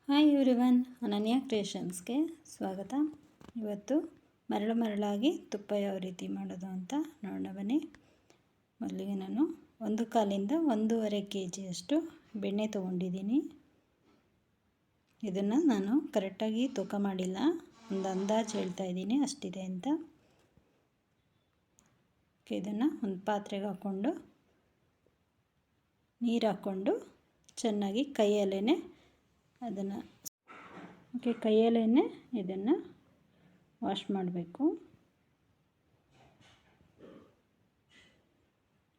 Hi everyone, ಅನನ್ಯ ಕ್ರಿಯೇಷನ್ಸ್ಗೆ ಸ್ವಾಗತ. ಇವತ್ತು ಮರಳಾಗಿ ತುಪ್ಪ ಯಾವ ರೀತಿ ಮಾಡೋದು ಅಂತ ನೋಡೋಣ ಬನ್ನಿ. ಮೊದಲಿಗೆ ನಾನು 1/4 1.5 kg ಬೆಣ್ಣೆ ತೊಗೊಂಡಿದ್ದೀನಿ. ಇದನ್ನು ನಾನು ಕರೆಕ್ಟಾಗಿ ತೂಕ ಮಾಡಿಲ್ಲ, ಒಂದು ಅಂದಾಜು ಹೇಳ್ತಾ ಇದ್ದೀನಿ ಅಷ್ಟಿದೆ ಅಂತ. ಇದನ್ನು ಒಂದು ಪಾತ್ರೆಗೆ ಹಾಕ್ಕೊಂಡು ನೀರು ಹಾಕ್ಕೊಂಡು ಚೆನ್ನಾಗಿ ಕೈಯಲ್ಲೇ ಅದನ್ನು ಕೈಯಲ್ಲೇ ಇದನ್ನು ವಾಶ್ ಮಾಡಬೇಕು.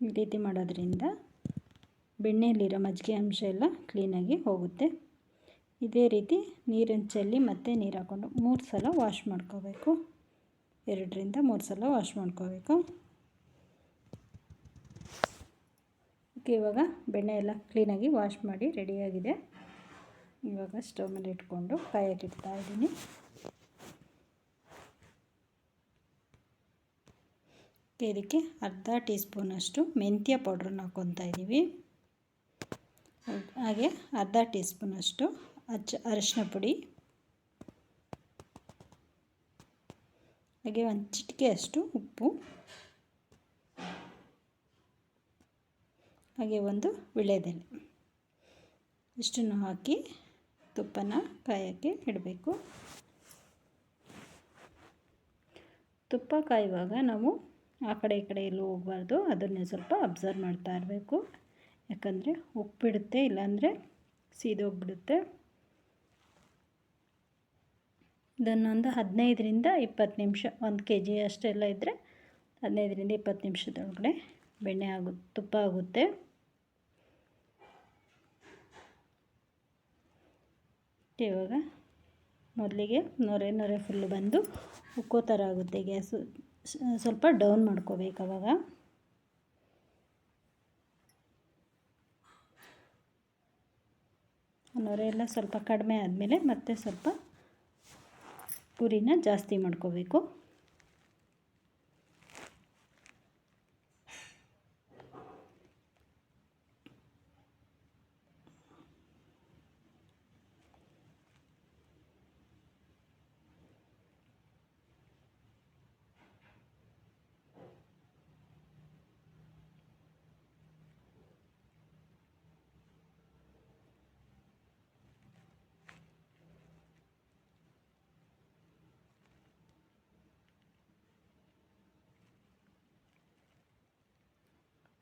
ಈ ರೀತಿ ಮಾಡೋದ್ರಿಂದ ಬೆಣ್ಣೆಯಲ್ಲಿರೋ ಮಜ್ಜಿಗೆ ಅಂಶ ಎಲ್ಲ ಕ್ಲೀನಾಗಿ ಹೋಗುತ್ತೆ. ಇದೇ ರೀತಿ ನೀರನ್ನು ಚೆಲ್ಲಿ ಮತ್ತೆ ನೀರು ಹಾಕ್ಕೊಂಡು 3 ಸಲ ವಾಶ್ ಮಾಡ್ಕೋಬೇಕು. 2 ರಿಂದ 3 ಸಲ ವಾಶ್ ಮಾಡ್ಕೋಬೇಕು. ಇವಾಗ ಬೆಣ್ಣೆ ಎಲ್ಲ ಕ್ಲೀನಾಗಿ ವಾಶ್ ಮಾಡಿ ರೆಡಿಯಾಗಿದೆ. ಇವಾಗ ಸ್ಟವ್ ಮೇಲೆ ಇಟ್ಕೊಂಡು ಕಾಯಕ್ಕೆ ಇಡ್ತಾ ಇದ್ದೀನಿ. ಇದಕ್ಕೆ ಅರ್ಧ ಟೀ ಸ್ಪೂನಷ್ಟು ಮೆಂತ್ಯ ಪೌಡ್ರನ್ನ ಹಾಕ್ಕೊತಾ ಇದ್ದೀವಿ. ಹಾಗೆ ಅರ್ಧ ಟೀ ಸ್ಪೂನಷ್ಟು ಅರಿಶಿನ ಪುಡಿ, ಹಾಗೆ ಒಂದು ಚಿಟಿಕೆಯಷ್ಟು ಉಪ್ಪು, ಹಾಗೆ ಒಂದು ವೀಳ್ಯದೆಲೆ, ಇಷ್ಟನ್ನು ಹಾಕಿ ತುಪ್ಪನ ಕಾಯೋಕ್ಕೆ ಇಡಬೇಕು. ತುಪ್ಪ ಕಾಯುವಾಗ ನಾವು ಆ ಕಡೆ ಈ ಕಡೆ ಎಲ್ಲೂ ಹೋಗಬಾರ್ದು, ಅದನ್ನೇ ಸ್ವಲ್ಪ ಅಬ್ಸರ್ವ್ ಮಾಡ್ತಾ ಇರಬೇಕು. ಯಾಕಂದರೆ ಉಪ್ಪಿಡುತ್ತೆ, ಇಲ್ಲಾಂದರೆ ಸೀದೋಗ್ಬಿಡುತ್ತೆ. ಇದನ್ನೊಂದು 15 ರಿಂದ 20 ನಿಮಿಷ, 1 kg ಅಷ್ಟೆಲ್ಲ ಇದ್ದರೆ 15 ರಿಂದ 20 ನಿಮಿಷದೊಳಗಡೆ ತುಪ್ಪ ಆಗುತ್ತೆ. ಇವಾಗ ಮೊದಲಿಗೆ ನೊರೆ ಫುಲ್ಲು ಬಂದು ಉಕ್ಕೋ ಥರ ಆಗುತ್ತೆ. ಗ್ಯಾಸು ಸ್ವಲ್ಪ ಡೌನ್ ಮಾಡ್ಕೋಬೇಕು. ಅವಾಗ ನೊರೆ ಎಲ್ಲ ಸ್ವಲ್ಪ ಕಡಿಮೆ ಆದಮೇಲೆ ಮತ್ತೆ ಸ್ವಲ್ಪ ಉರಿನ ಜಾಸ್ತಿ ಮಾಡ್ಕೋಬೇಕು.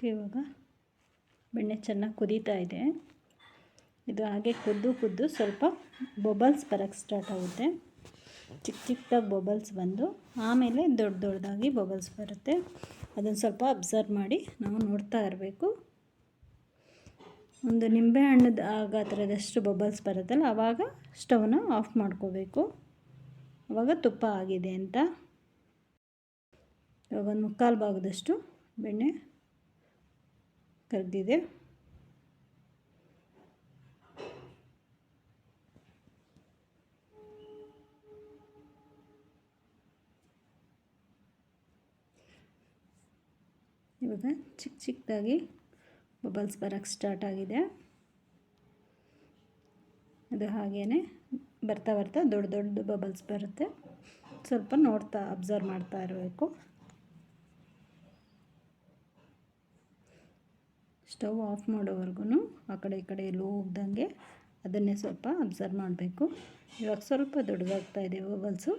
ಇವಾಗ ಬೆಣ್ಣೆ ಚೆನ್ನಾಗಿ ಕುದೀತಾ ಇದೆ. ಇದು ಹಾಗೆ ಕುದ್ದು ಸ್ವಲ್ಪ ಬಬಲ್ಸ್ ಬರೋಕ್ಕೆ ಸ್ಟಾರ್ಟ್ ಆಗುತ್ತೆ. ಚಿಕ್ಕದಾಗಿ ಬಬಲ್ಸ್ ಬಂದು ಆಮೇಲೆ ದೊಡ್ಡದಾಗಿ ಬಬಲ್ಸ್ ಬರುತ್ತೆ. ಅದನ್ನು ಸ್ವಲ್ಪ ಅಬ್ಸರ್ವ್ ಮಾಡಿ ನಾವು ನೋಡ್ತಾ ಇರಬೇಕು. ಒಂದು ನಿಂಬೆ ಹಣ್ಣದ ಗಾತ್ರದಷ್ಟು ಬಬಲ್ಸ್ ಬರುತ್ತಲ್ಲ, ಆವಾಗ ಸ್ಟವ್ನ ಆಫ್ ಮಾಡ್ಕೋಬೇಕು. ಆವಾಗ ತುಪ್ಪ ಆಗಿದೆ ಅಂತ. ಇವಾಗ ಒಂದು 3/4 ಭಾಗದಷ್ಟು ಬೆಣ್ಣೆ ಕರಗಿದೆ. ಇವಾಗ ಚಿಕ್ಕದಾಗಿ ಬಬಲ್ಸ್ ಬರೋಕ್ಕೆ ಸ್ಟಾರ್ಟ್ ಆಗಿದೆ. ಅದು ಹಾಗೇ ಬರ್ತಾ ದೊಡ್ಡ ಬಬಲ್ಸ್ ಬರುತ್ತೆ. ಸ್ವಲ್ಪ ನೋಡ್ತಾ ಅಬ್ಸರ್ವ್ ಮಾಡ್ತಾ ಇರಬೇಕು. ಸ್ಟವ್ ಆಫ್ ಮಾಡೋವರೆಗೂ ಆ ಕಡೆ ಈ ಕಡೆ ಎಲ್ಲೂ ಹೋಗ್ದಂಗೆ ಅದನ್ನೇ ಸ್ವಲ್ಪ ಅಬ್ಸರ್ವ್ ಮಾಡಬೇಕು. ಇವಾಗ ಸ್ವಲ್ಪ ದೊಡ್ಡದಾಗ್ತಾ ಇದೆ ಬಬಲ್ಸು.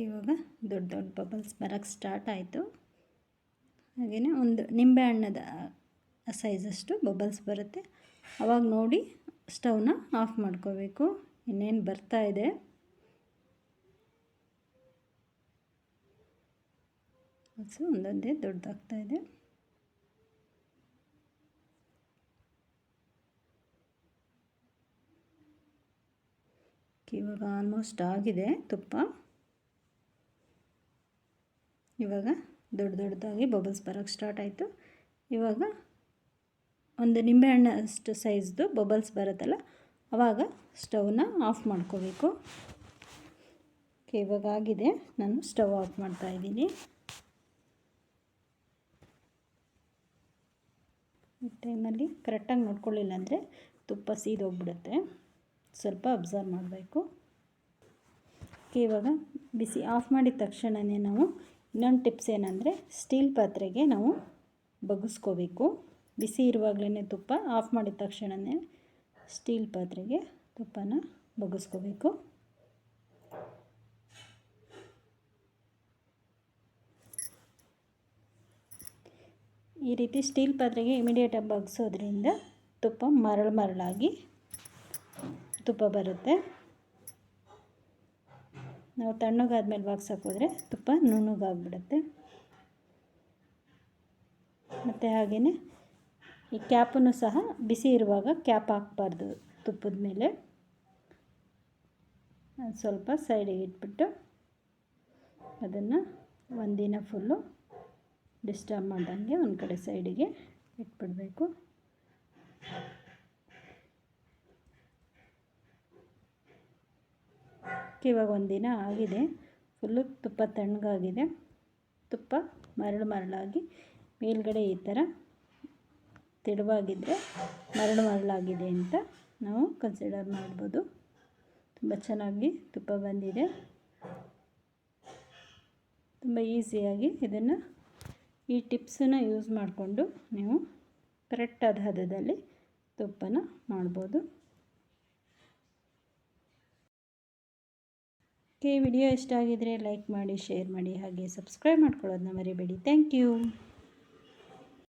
ಇವಾಗ ದೊಡ್ಡ ಬಬಲ್ಸ್ ಬರೋಕ್ಕೆ ಸ್ಟಾರ್ಟ್ ಆಯಿತು. ಹಾಗೆಯೇ ಒಂದು ನಿಂಬೆ ಹಣ್ಣದ ಸೈಜಷ್ಟು ಬಬಲ್ಸ್ ಬರುತ್ತೆ. ಆವಾಗ ನೋಡಿ ಸ್ಟವ್ನ ಆಫ್ ಮಾಡ್ಕೋಬೇಕು. ಇನ್ನೇನು ಬರ್ತಾ ಇದೆ. ಒಂದೊಂದೇ ದೊಡ್ಡದಾಗ್ತಾ ಇದೆ. ಇವಾಗ ಆಲ್ಮೋಸ್ಟ್ ಆಗಿದೆ ತುಪ್ಪ. ಇವಾಗ ದೊಡ್ಡ ದೊಡ್ಡದಾಗಿ ಬಬಲ್ಸ್ ಬರೋಕ್ಕೆ ಸ್ಟಾರ್ಟ್ ಆಯಿತು. ಇವಾಗ ಒಂದು ನಿಂಬೆಹಣ್ಣು ಅಷ್ಟು ಸೈಜ್ದು ಬಬಲ್ಸ್ ಬರುತ್ತಲ್ಲ, ಆವಾಗ ಸ್ಟವ್ನ ಆಫ್ ಮಾಡ್ಕೋಬೇಕು. ಇವಾಗ ಆಗಿದೆ, ನಾನು ಸ್ಟವ್ ಆಫ್ ಮಾಡ್ತಾಯಿದ್ದೀನಿ. ಈ ಟೈಮಲ್ಲಿ ಕರೆಕ್ಟಾಗಿ ನೋಡ್ಕೊಳ್ಳಿಲ್ಲ ಅಂದರೆ ತುಪ್ಪ ಸೀದೋಗ್ಬಿಡುತ್ತೆ, ಸ್ವಲ್ಪ ಅಬ್ಸರ್ವ್ ಮಾಡಬೇಕು. ಇವಾಗ ಬಿಸಿ ಆಫ್ ಮಾಡಿದ ತಕ್ಷಣವೇ ನಾವು ಇನ್ನೊಂದು ಟಿಪ್ಸ್ ಏನಂದರೆ ಸ್ಟೀಲ್ ಪಾತ್ರೆಗೆ ನಾವು ಬಗ್ಗಿಸ್ಕೋಬೇಕು. ಬಿಸಿ ಇರುವಾಗಲೇ ತುಪ್ಪ ಆಫ್ ಮಾಡಿದ ತಕ್ಷಣವೇ ಸ್ಟೀಲ್ ಪಾತ್ರೆಗೆ ತುಪ್ಪನ ಬಗ್ಗಿಸ್ಕೋಬೇಕು. ಈ ರೀತಿ ಸ್ಟೀಲ್ ಪಾತ್ರೆಗೆ ಇಮಿಡಿಯೇಟಾಗಿ ಬಗ್ಗಿಸೋದ್ರಿಂದ ತುಪ್ಪ ಮರಳಾಗಿ ತುಪ್ಪ ಬರುತ್ತೆ. ನಾವು ತಣ್ಣಗಾದ್ಮೇಲೆ ಬಾಗ್ಸೋಕೆ ತುಪ್ಪ ನುಣ್ಣಗಾಗ್ಬಿಡುತ್ತೆ. ಮತ್ತು ಹಾಗೆಯೇ ಈ ಕ್ಯಾಪನ್ನು ಸಹ ಬಿಸಿ ಇರುವಾಗ ಕ್ಯಾಪ್ ಹಾಕಬಾರ್ದು ತುಪ್ಪದ ಮೇಲೆ. ಸ್ವಲ್ಪ ಸೈಡಿಗೆ ಇಟ್ಬಿಟ್ಟು ಅದನ್ನು ಒಂದಿನ ಫುಲ್ಲು ಡಿಸ್ಟರ್ಬ್ ಮಾಡ್ದಂಗೆ ಒಂದು ಕಡೆ ಸೈಡಿಗೆ ಇಟ್ಬಿಡಬೇಕು. ಇವಾಗ ಒಂದಿನ ಆಗಿದೆ, ಫುಲ್ಲು ತುಪ್ಪ ತಣ್ಣಗಾಗಿದೆ. ತುಪ್ಪ ಮರಳಾಗಿ ಮೇಲ್ಗಡೆ ಈ ಥರ ತೆಳುವಾಗಿದ್ದರೆ ಮರಳಾಗಿದೆ ಅಂತ ನಾವು ಕನ್ಸಿಡರ್ ಮಾಡ್ಬೋದು. ತುಂಬ ಚೆನ್ನಾಗಿ ತುಪ್ಪ ಬಂದಿದೆ. ತುಂಬ ಈಸಿಯಾಗಿ ಇದನ್ನು ಈ ಟಿಪ್ಸನ್ನು ಯೂಸ್ ಮಾಡಿಕೊಂಡು ನೀವು ಕರೆಕ್ಟಾದ ಹದದಲ್ಲಿ ತುಪ್ಪನ ಮಾಡ್ಬೋದು. ವಿಡಿಯೋ ಇಷ್ಟ ಆಗಿದರೆ ಲೈಕ್ ಮಾಡಿ, ಶೇರ್ ಮಾಡಿ, ಹಾಗೆ ಸಬ್ಸ್ಕ್ರೈಬ್ ಮಾಡ್ಕೊಳ್ಳೋದನ್ನ ಮರಿಬೇಡಿ. Thank you.